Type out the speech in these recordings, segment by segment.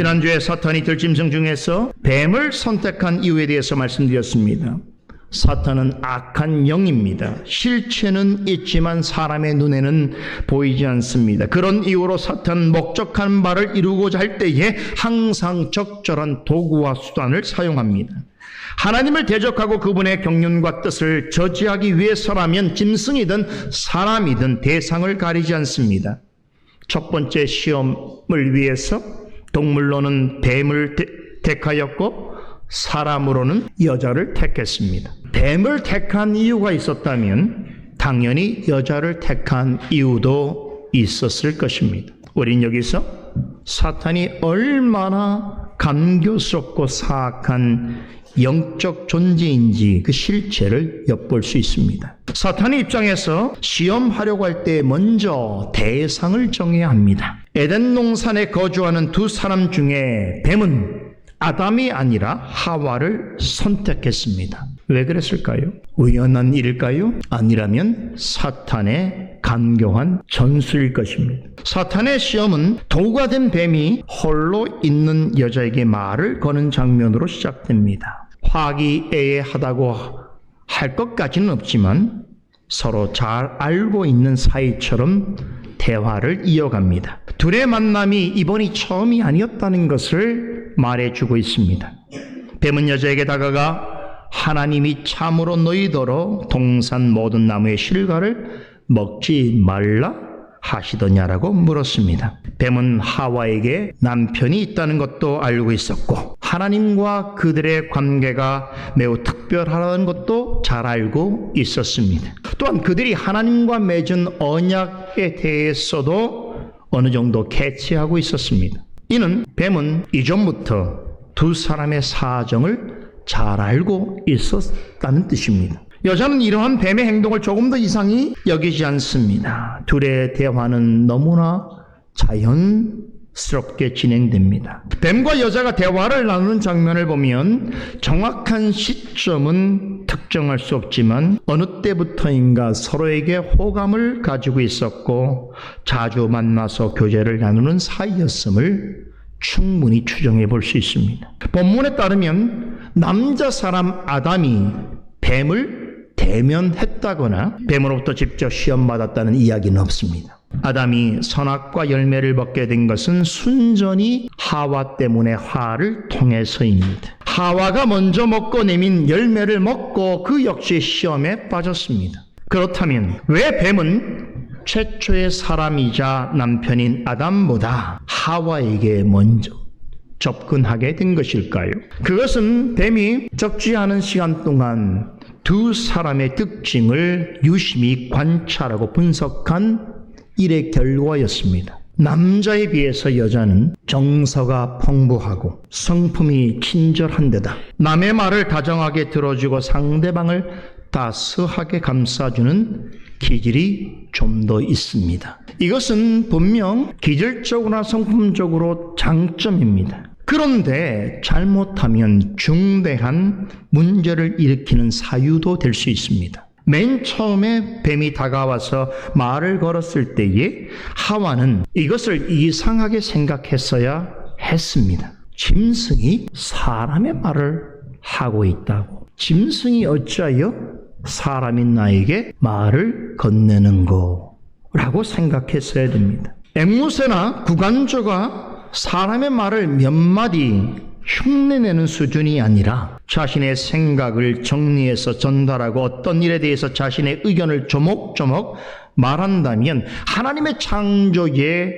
지난주에 사탄이 들짐승 중에서 뱀을 선택한 이유에 대해서 말씀드렸습니다. 사탄은 악한 영입니다. 실체는 있지만 사람의 눈에는 보이지 않습니다. 그런 이유로 사탄은 목적한 바를 이루고자 할 때에 항상 적절한 도구와 수단을 사용합니다. 하나님을 대적하고 그분의 경륜과 뜻을 저지하기 위해서라면 짐승이든 사람이든 대상을 가리지 않습니다. 첫 번째 시험을 위해서 동물로는 뱀을 택하였고 사람으로는 여자를 택했습니다. 뱀을 택한 이유가 있었다면 당연히 여자를 택한 이유도 있었을 것입니다. 우린 여기서 사탄이 얼마나 감교스럽고 사악한 영적 존재인지 그 실체를 엿볼 수 있습니다. 사탄의 입장에서 시험하려고 할 때 먼저 대상을 정해야 합니다. 에덴 동산에 거주하는 두 사람 중에 뱀은 아담이 아니라 하와를 선택했습니다. 왜 그랬을까요? 우연한 일일까요? 아니라면 사탄의 간교한 전술일 것입니다. 사탄의 시험은 도구가 된 뱀이 홀로 있는 여자에게 말을 거는 장면으로 시작됩니다. 화기애애하다고 할 것까지는 없지만 서로 잘 알고 있는 사이처럼 대화를 이어갑니다. 둘의 만남이 이번이 처음이 아니었다는 것을 말해주고 있습니다. 뱀은 여자에게 다가가 하나님이 참으로 너희더러 동산 모든 나무의 실과를 먹지 말라 하시더냐라고 물었습니다. 뱀은 하와에게 남편이 있다는 것도 알고 있었고 하나님과 그들의 관계가 매우 특별하다는 것도 잘 알고 있었습니다. 또한 그들이 하나님과 맺은 언약에 대해서도 어느 정도 캐치하고 있었습니다. 이는 뱀은 이전부터 두 사람의 사정을 잘 알고 있었다는 뜻입니다. 여자는 이러한 뱀의 행동을 조금 더 이상히 여기지 않습니다. 둘의 대화는 너무나 자연스럽게 진행됩니다. 뱀과 여자가 대화를 나누는 장면을 보면 정확한 시점은 특정할 수 없지만 어느 때부터인가 서로에게 호감을 가지고 있었고 자주 만나서 교제를 나누는 사이였음을 충분히 추정해 볼 수 있습니다. 본문에 따르면 남자 사람 아담이 뱀을 대면했다거나 뱀으로부터 직접 시험받았다는 이야기는 없습니다. 아담이 선악과 열매를 먹게 된 것은 순전히 하와 때문에 화를 통해서입니다. 하와가 먼저 먹고 내민 열매를 먹고 그 역시 시험에 빠졌습니다. 그렇다면 왜 뱀은 최초의 사람이자 남편인 아담보다 하와에게 먼저 접근하게 된 것일까요? 그것은 뱀이 적지 않은 시간 동안 두 사람의 특징을 유심히 관찰하고 분석한 일의 결과였습니다. 남자에 비해서 여자는 정서가 풍부하고 성품이 친절한 데다 남의 말을 다정하게 들어주고 상대방을 따스하게 감싸주는 기질이 좀 더 있습니다. 이것은 분명 기질적으로나 성품적으로 장점입니다. 그런데 잘못하면 중대한 문제를 일으키는 사유도 될 수 있습니다. 맨 처음에 뱀이 다가와서 말을 걸었을 때에 하와는 이것을 이상하게 생각했어야 했습니다. 짐승이 사람의 말을 하고 있다고. 짐승이 어찌하여 사람인 나에게 말을 건네는 거라고 생각했어야 됩니다. 앵무새나 구간조가 사람의 말을 몇 마디 흉내내는 수준이 아니라 자신의 생각을 정리해서 전달하고 어떤 일에 대해서 자신의 의견을 조목조목 말한다면 하나님의 창조의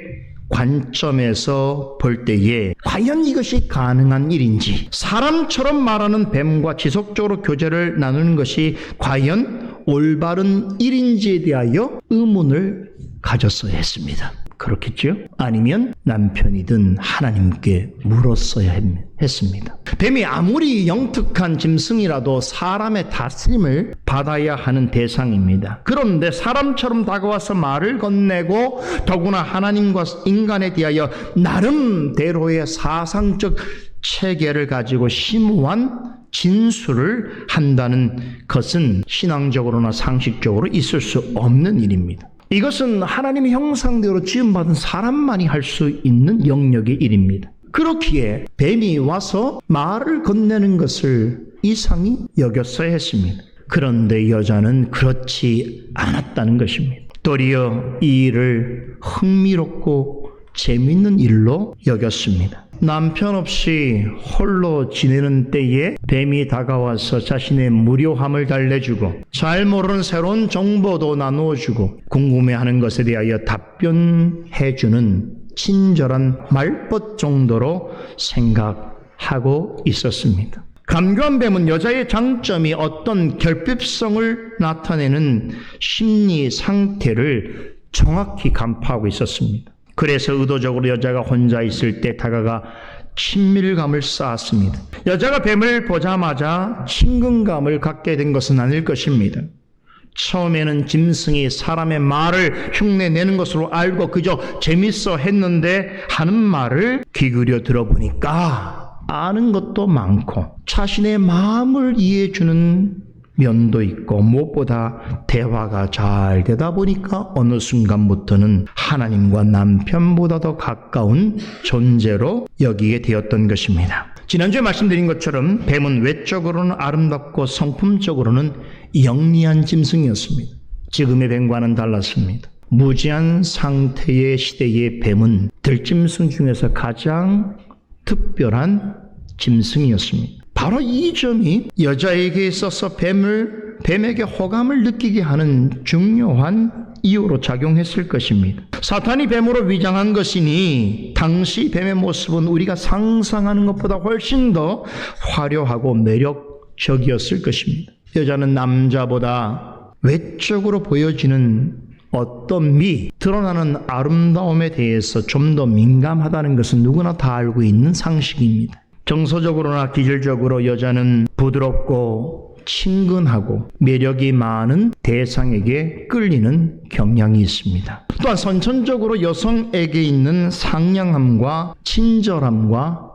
관점에서 볼 때에 과연 이것이 가능한 일인지, 사람처럼 말하는 뱀과 지속적으로 교제를 나누는 것이 과연 올바른 일인지에 대하여 의문을 가졌어야 했습니다. 그렇겠죠? 아니면 남편이든 하나님께 물었어야 했습니다. 뱀이 아무리 영특한 짐승이라도 사람의 다스림을 받아야 하는 대상입니다. 그런데 사람처럼 다가와서 말을 건네고 더구나 하나님과 인간에 대하여 나름대로의 사상적 체계를 가지고 심오한 진술을 한다는 것은 신앙적으로나 상식적으로 있을 수 없는 일입니다. 이것은 하나님의 형상대로 지음받은 사람만이 할 수 있는 영역의 일입니다. 그렇기에 뱀이 와서 말을 건네는 것을 이상히 여겼어야 했습니다. 그런데 여자는 그렇지 않았다는 것입니다. 도리어 이 일을 흥미롭고 재미있는 일로 여겼습니다. 남편 없이 홀로 지내는 때에 뱀이 다가와서 자신의 무료함을 달래주고 잘 모르는 새로운 정보도 나누어주고 궁금해하는 것에 대하여 답변해주는 친절한 말벗 정도로 생각하고 있었습니다. 감교한 뱀은 여자의 장점이 어떤 결핍성을 나타내는 심리 상태를 정확히 간파하고 있었습니다. 그래서 의도적으로 여자가 혼자 있을 때 다가가 친밀감을 쌓았습니다. 여자가 뱀을 보자마자 친근감을 갖게 된 것은 아닐 것입니다. 처음에는 짐승이 사람의 말을 흉내내는 것으로 알고 그저 재밌어 했는데 하는 말을 귀 기울여 들어보니까 아는 것도 많고 자신의 마음을 이해해주는 면도 있고 무엇보다 대화가 잘 되다 보니까 어느 순간부터는 하나님과 남편보다 더 가까운 존재로 여기게 되었던 것입니다. 지난주에 말씀드린 것처럼 뱀은 외적으로는 아름답고 성품적으로는 영리한 짐승이었습니다. 지금의 뱀과는 달랐습니다. 무지한 상태의 시대의 뱀은 들짐승 중에서 가장 특별한 짐승이었습니다. 바로 이 점이 여자에게 있어서 뱀에게 호감을 느끼게 하는 중요한 이유로 작용했을 것입니다. 사탄이 뱀으로 위장한 것이니 당시 뱀의 모습은 우리가 상상하는 것보다 훨씬 더 화려하고 매력적이었을 것입니다. 여자는 남자보다 외적으로 보여지는 어떤 드러나는 아름다움에 대해서 좀 더 민감하다는 것은 누구나 다 알고 있는 상식입니다. 정서적으로나 기질적으로 여자는 부드럽고 친근하고 매력이 많은 대상에게 끌리는 경향이 있습니다. 또한 선천적으로 여성에게 있는 상냥함과 친절함과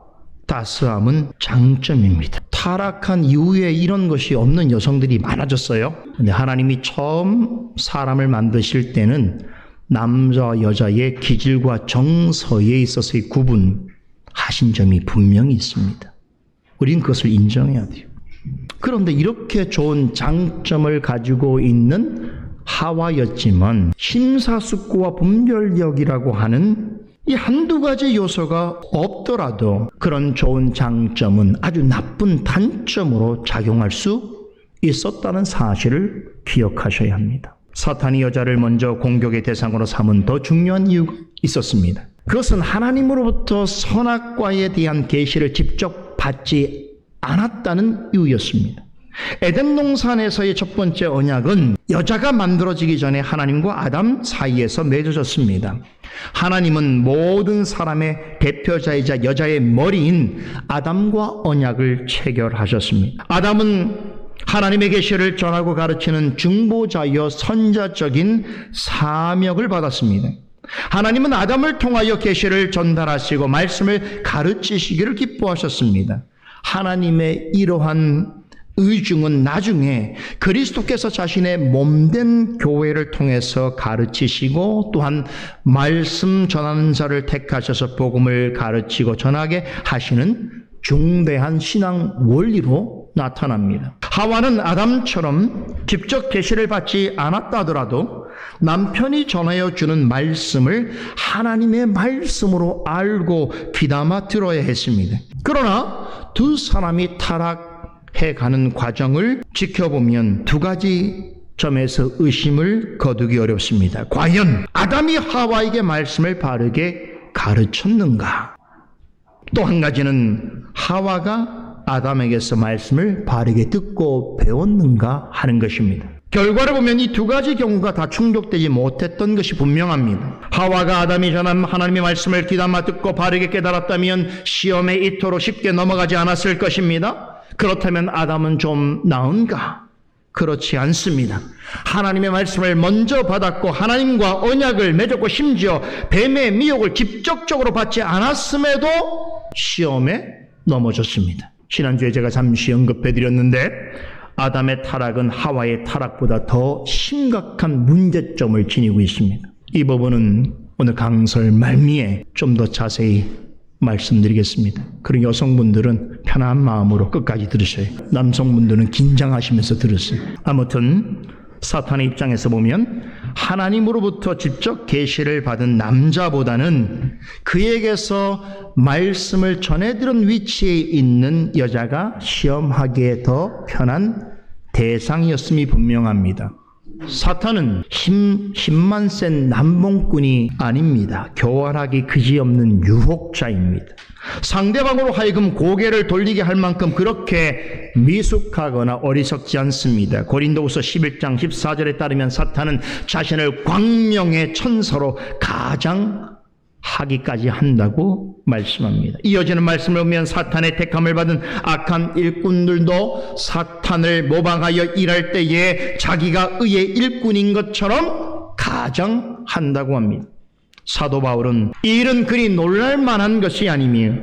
따스함은 장점입니다. 타락한 이후에 이런 것이 없는 여성들이 많아졌어요. 근데 하나님이 처음 사람을 만드실 때는 남자와 여자의 기질과 정서에 있어서의 구분하신 점이 분명히 있습니다. 우린 그것을 인정해야 돼요. 그런데 이렇게 좋은 장점을 가지고 있는 하와였지만 심사숙고와 분별력이라고 하는 이 한두 가지 요소가 없더라도 그런 좋은 장점은 아주 나쁜 단점으로 작용할 수 있었다는 사실을 기억하셔야 합니다. 사탄이 여자를 먼저 공격의 대상으로 삼은 더 중요한 이유가 있었습니다. 그것은 하나님으로부터 선악과에 대한 계시를 직접 받지 않았다는 이유였습니다. 에덴 동산에서의 첫 번째 언약은 여자가 만들어지기 전에 하나님과 아담 사이에서 맺어졌습니다. 하나님은 모든 사람의 대표자이자 여자의 머리인 아담과 언약을 체결하셨습니다. 아담은 하나님의 계시를 전하고 가르치는 중보자여 선자적인 사명을 받았습니다. 하나님은 아담을 통하여 계시를 전달하시고 말씀을 가르치시기를 기뻐하셨습니다. 하나님의 이러한 의중은 나중에 그리스도께서 자신의 몸된 교회를 통해서 가르치시고 또한 말씀 전하는 자를 택하셔서 복음을 가르치고 전하게 하시는 중대한 신앙 원리로 나타납니다. 하와는 아담처럼 직접 계시를 받지 않았다 하더라도 남편이 전하여 주는 말씀을 하나님의 말씀으로 알고 귀담아 들어야 했습니다. 그러나 두 사람이 타락해가는 과정을 지켜보면 두 가지 점에서 의심을 거두기 어렵습니다. 과연 아담이 하와에게 말씀을 바르게 가르쳤는가? 또 한 가지는 하와가 아담에게서 말씀을 바르게 듣고 배웠는가 하는 것입니다. 결과를 보면 이 두 가지 경우가 다 충족되지 못했던 것이 분명합니다. 하와가 아담이 전한 하나님의 말씀을 귀담아 듣고 바르게 깨달았다면 시험에 이토록 쉽게 넘어가지 않았을 것입니다. 그렇다면 아담은 좀 나은가? 그렇지 않습니다. 하나님의 말씀을 먼저 받았고 하나님과 언약을 맺었고 심지어 뱀의 미혹을 직접적으로 받지 않았음에도 시험에 넘어졌습니다. 지난주에 제가 잠시 언급해드렸는데 아담의 타락은 하와의 타락보다 더 심각한 문제점을 지니고 있습니다. 이 부분은 오늘 강설 말미에 좀 더 자세히 말씀드리겠습니다. 그리고 여성분들은 편한 마음으로 끝까지 들으셔요. 남성분들은 긴장하시면서 들으세요. 아무튼 사탄의 입장에서 보면 하나님으로부터 직접 계시를 받은 남자보다는 그에게서 말씀을 전해들은 위치에 있는 여자가 시험하기에 더 편한 대상이었음이 분명합니다. 사탄은 힘만 센 남봉꾼이 아닙니다. 교활하기 그지없는 유혹자입니다. 상대방으로 하여금 고개를 돌리게 할 만큼 그렇게 미숙하거나 어리석지 않습니다. 고린도후서 11장 14절에 따르면 사탄은 자신을 광명의 천사로 가장하기까지 한다고 말씀합니다. 이어지는 말씀을 보면 사탄의 택함을 받은 악한 일꾼들도 사탄을 모방하여 일할 때에 자기가 의의 일꾼인 것처럼 가장한다고 합니다. 사도 바울은 이 일은 그리 놀랄만한 것이 아니며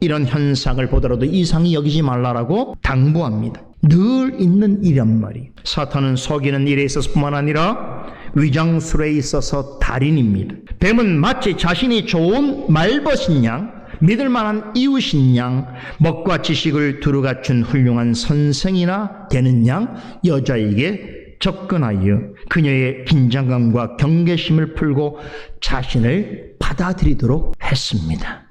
이런 현상을 보더라도 이상히 여기지 말라라고 당부합니다. 늘 있는 일이란 말이에요. 사탄은 속이는 일에 있어서 뿐만 아니라 위장술에 있어서 달인입니다. 뱀은 마치 자신이 좋은 말벗인 양, 믿을 만한 이웃인 양, 먹과 지식을 두루 갖춘 훌륭한 선생이나 되는 양 여자에게 접근하여 그녀의 긴장감과 경계심을 풀고 자신을 받아들이도록 했습니다.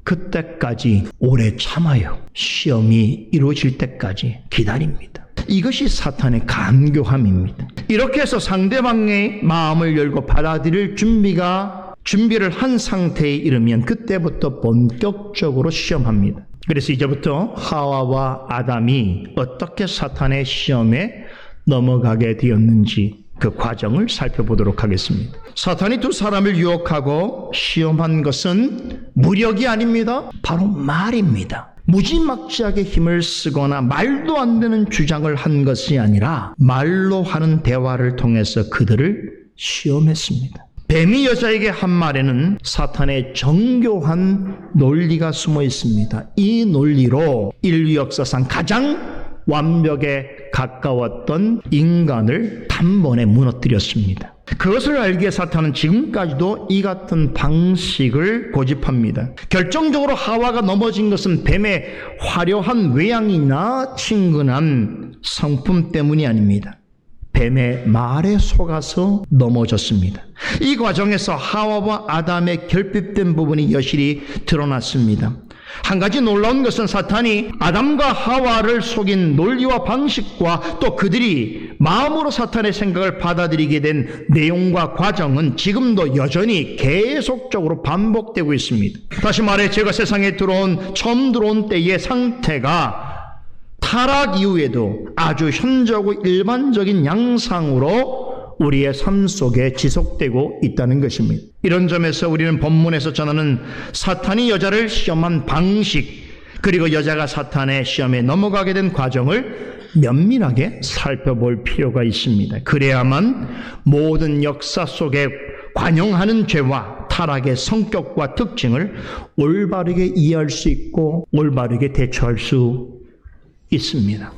그때까지 오래 참아요. 시험이 이루어질 때까지 기다립니다. 이것이 사탄의 간교함입니다. 이렇게 해서 상대방의 마음을 열고 받아들일 준비를 한 상태에 이르면 그때부터 본격적으로 시험합니다. 그래서 이제부터 하와와 아담이 어떻게 사탄의 시험에 넘어가게 되었는지 그 과정을 살펴보도록 하겠습니다. 사탄이 두 사람을 유혹하고 시험한 것은 무력이 아닙니다. 바로 말입니다. 무지막지하게 힘을 쓰거나 말도 안 되는 주장을 한 것이 아니라 말로 하는 대화를 통해서 그들을 시험했습니다. 뱀이 여자에게 한 말에는 사탄의 정교한 논리가 숨어 있습니다. 이 논리로 인류 역사상 가장 완벽에 가까웠던 인간을 단번에 무너뜨렸습니다. 그것을 알기에 사탄은 지금까지도 이 같은 방식을 고집합니다. 결정적으로 하와가 넘어진 것은 뱀의 화려한 외양이나 친근한 성품 때문이 아닙니다. 뱀의 말에 속아서 넘어졌습니다. 이 과정에서 하와와 아담의 결핍된 부분이 여실히 드러났습니다. 한 가지 놀라운 것은 사탄이 아담과 하와를 속인 논리와 방식과 또 그들이 마음으로 사탄의 생각을 받아들이게 된 내용과 과정은 지금도 여전히 계속적으로 반복되고 있습니다. 다시 말해 제가 세상에 처음 들어온 때의 상태가 타락 이후에도 아주 현저하고 일반적인 양상으로 우리의 삶 속에 지속되고 있다는 것입니다. 이런 점에서 우리는 본문에서 전하는 사탄이 여자를 시험한 방식, 그리고 여자가 사탄의 시험에 넘어가게 된 과정을 면밀하게 살펴볼 필요가 있습니다. 그래야만 모든 역사 속에 관용하는 죄와 타락의 성격과 특징을 올바르게 이해할 수 있고 올바르게 대처할 수 있습니다.